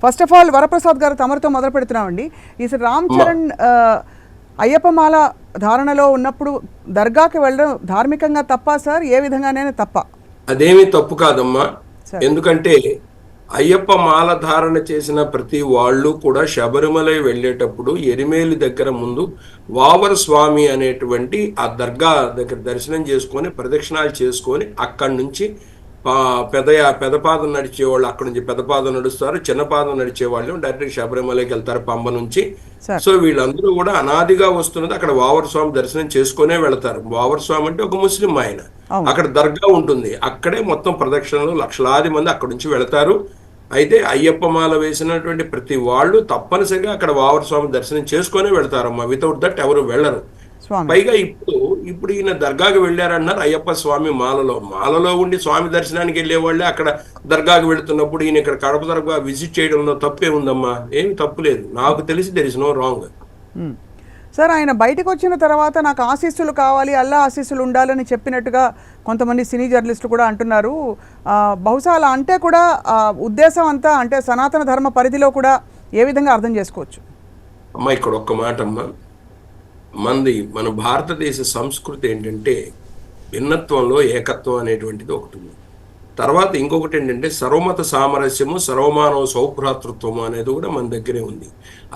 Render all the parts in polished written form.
First of all Varaprasad గారు తమరితో మొదలు పెడుతున్నామండి. ఈ రామ్ చరణ్ అయ్యప్పమాల ధారణలో ఉన్నప్పుడు దర్గాకి వెళ్ళడం ధార్మికంగా తప్ప సార్? ఏ విధంగానే తప్ప? అదేమీ తప్పు కాదమ్మా. ఎందుకంటే అయ్యప్ప మాల ధారణ చేసిన ప్రతి వాళ్ళు కూడా శబరిమల వెళ్ళేటప్పుడు ఎరిమేలి దగ్గర ముందు వావర స్వామి అనేటువంటి ఆ దర్గా దగ్గర దర్శనం చేసుకొని ప్రదక్షిణాలు చేసుకొని అక్కడి నుంచి పెదపాదం నడిచేవాళ్ళు అక్కడ నుంచి పెదపాదం నడుస్తారు, చిన్నపాదం నడిచేవాళ్ళు డైరెక్ట్ శబరిమలకి వెళ్తారు పంబ నుంచి. సో వీళ్ళందరూ కూడా అనాదిగా వస్తున్నది అక్కడ వావర స్వామి దర్శనం చేసుకునే వెళతారు. వావర స్వామి అంటే ఒక ముస్లిం ఆయన, అక్కడ దర్గా ఉంటుంది, అక్కడే మొత్తం ప్రదక్షిణలు లక్షలాది మంది అక్కడ నుంచి వెళతారు. అయితే అయ్యప్ప మాల వేసినటువంటి ప్రతి వాళ్ళు తప్పనిసరిగా అక్కడ వావర స్వామి దర్శనం చేసుకునే వెళతారమ్మా. వితౌట్ దట్ ఎవరు వెళ్ళరు. పైగా ఇప్పుడు ఈయన దర్గాకి వెళ్ళారన్నారు అయ్యప్ప స్వామి మాలలో ఉండి స్వామి దర్శనానికి వెళ్ళే వాళ్ళే అక్కడ దర్గాకి వెళుతున్నప్పుడు ఈయన ఇక్కడ కడప దర్గా విజిట్ చేయడంలో తప్పే ఉందమ్మా. ఏమి తప్పు లేదు, నాకు తెలిసి there is no wrong. Sir ఆయన బయటకు వచ్చిన తర్వాత నాకు ఆశీస్సులు కావాలి, అల్లా ఆశీస్సులు ఉండాలని చెప్పినట్టుగా కొంతమంది సినీ జర్నలిస్టులు కూడా అంటున్నారు. బహుశా అలా అంటే కూడా ఉద్దేశం అంతా అంటే సనాతన ధర్మ పరిధిలో కూడా ఏ విధంగా అర్థం చేసుకోవచ్చు? అమ్మా ఇక్కడ ఒక్క మాట అమ్మా, మన భారతదేశ సంస్కృతి ఏంటంటే భిన్నత్వంలో ఏకత్వం అనేటువంటిది ఒకటి ఉంది. తర్వాత ఇంకొకటి ఏంటంటే సర్వమత సామరస్యము సర్వమానవ సౌభ్రాతృత్వము అనేది కూడా మన దగ్గరే ఉంది.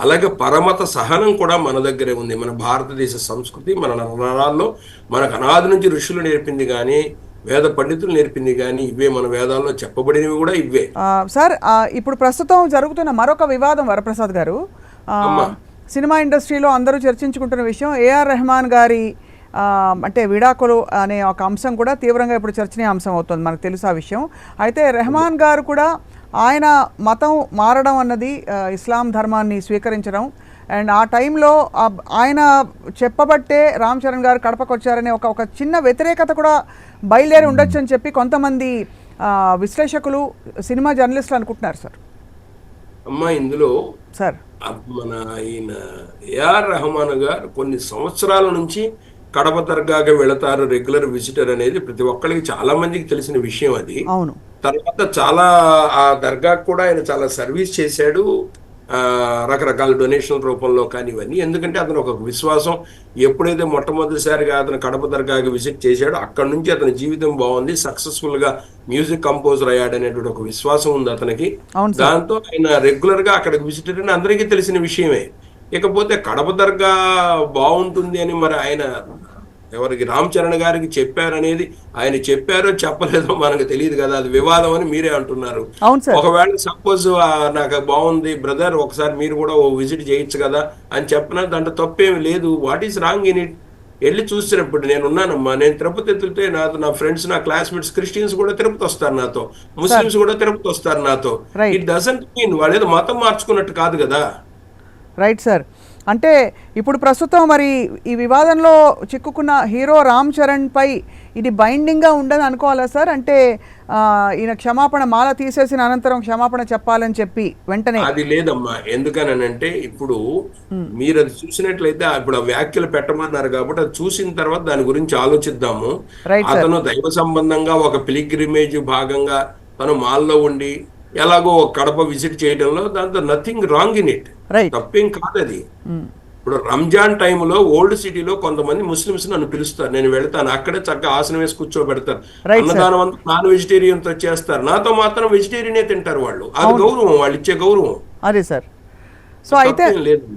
అలాగే పరమత సహనం కూడా మన దగ్గరే ఉంది. మన భారతదేశ సంస్కృతి మన నరాల్లో మనకు అనాది నుంచి ఋషులు నేర్పింది కానీ వేద పండితులు నేర్పింది కానీ ఇవే మన వేదాల్లో చెప్పబడినవి కూడా ఇవే. సార్ ఇప్పుడు ప్రస్తుతం జరుగుతున్న మరొక వివాదం వరప్రసాద్ గారు, సినిమా ఇండస్ట్రీలో అందరూ చర్చించుకుంటున్న విషయం ఏఆర్ రెహమాన్ గారి అంటే విడాకులు అనే ఒక అంశం కూడా తీవ్రంగా ఇప్పుడు చర్చనీయాంశం అవుతుంది, మనకు తెలుసు ఆ విషయం. అయితే రెహమాన్ గారు కూడా ఆయన మతం మారడం అన్నది ఇస్లాం ధర్మాన్ని స్వీకరించడం అండ్ ఆ టైంలో ఆయన చెప్పబట్టే రామ్ చరణ్ గారు కడపకు వచ్చారనే ఒక చిన్న వ్యతిరేకత కూడా బయలుదేరి ఉండొచ్చు అని చెప్పి కొంతమంది విశ్లేషకులు సినిమా జర్నలిస్టులు అనుకుంటున్నారు సార్. అమ్మా ఇందులో సార్ మన ఈయన ఏఆర్ రెహమాన్ గారు కొన్ని సంవత్సరాల నుంచి కడప దర్గాగా వెళతారు, రెగ్యులర్ విజిటర్ అనేది ప్రతి ఒక్కరికి చాలా మందికి తెలిసిన విషయం అది. అవును. తర్వాత చాలా ఆ దర్గాకు కూడా ఆయన చాలా సర్వీస్ చేశాడు, రకరకాల డొనేషన్ రూపంలో కానీ ఇవన్నీ. ఎందుకంటే అతను ఒక విశ్వాసం, ఎప్పుడైతే మొట్టమొదటిసారిగా అతను కడప దర్గాకి విజిట్ చేశాడో అక్కడ నుంచి అతని జీవితం బాగుంది, సక్సెస్ఫుల్ గా మ్యూజిక్ కంపోజర్ అయ్యాడు అనేటువంటి ఒక విశ్వాసం ఉంది అతనికి. దాంతో ఆయన రెగ్యులర్ గా అక్కడికి విజిటర్ అని అందరికీ తెలిసిన విషయమే. ఇకపోతే కడప దర్గా బాగుంటుంది అని మరి ఆయన ఎవరికి రామ్ చరణ్ గారికి చెప్పారనేది ఆయన చెప్పారో చెప్పలేదో మనకు తెలియదు కదా, అది వివాదం అని మీరే అంటున్నారు. ఒకవేళ సపోజ్ నాకు బాగుంది బ్రదర్ ఒకసారి మీరు కూడా ఓ విజిట్ చేయొచ్చు కదా అని చెప్పినా దాంట్లో తప్పేమి లేదు. What is wrong in it? వెళ్ళి చూసినప్పుడు నేను ఉన్నానమ్మా, నేను తిరుపతి వెళ్తే నా ఫ్రెండ్స్ నా క్లాస్మేట్స్ క్రిస్టియన్స్ కూడా తిరుపతి వస్తారు నాతో, ముస్లిమ్స్ కూడా తిరుపతి వస్తారు నాతో. ఇట్ డజంట్ మీన్ వాళ్ళు ఏదో మతం మార్చుకున్నట్టు కాదు కదా. Right sir. అంటే ఇప్పుడు ప్రస్తుతం మరి ఈ వివాదంలో చిక్కుకున్న హీరో రామ్ చరణ్ పై ఇది బైండింగ్గా ఉండదని అనుకోవాలా సార్? అంటే ఈయన క్షమాపణ మాల తీసేసిన అనంతరం క్షమాపణ చెప్పాలని చెప్పి వెంటనే అది లేదమ్మా. ఎందుకనంటే ఇప్పుడు మీరు అది చూసినట్లయితే ఇప్పుడు ఆ వ్యాఖ్యలు పెట్టమన్నారు కాబట్టి అది చూసిన తర్వాత దాని గురించి ఆలోచిద్దాము. అతను దైవ సంబంధంగా ఒక పిలిగ్రిమేజ్ భాగంగా తను మాల్లో ఉండి ఎలాగో కడప విజిట్ చేయడంలో దాంతో నథింగ్ రాంగ్ ఇన్ ఇట్, తప్పేం కాదు అది. ఇప్పుడు రంజాన్ టైంలో ఓల్డ్ సిటీలో కొంతమంది ముస్లిమ్స్ నన్ను పిలుస్తారు, నేను వెళ్తాను, అక్కడే చక్కగా ఆసనం వేసి కూర్చోబెడతారు, అన్నదానం అంతా నాన్ వెజిటేరియన్ తో చేస్తారు, నాతో మాత్రం వెజిటేరియనే తింటారు వాళ్ళు. అది గౌరవం, వాళ్ళు ఇచ్చే గౌరవం. అదే సార్. సో అయితే లేదు.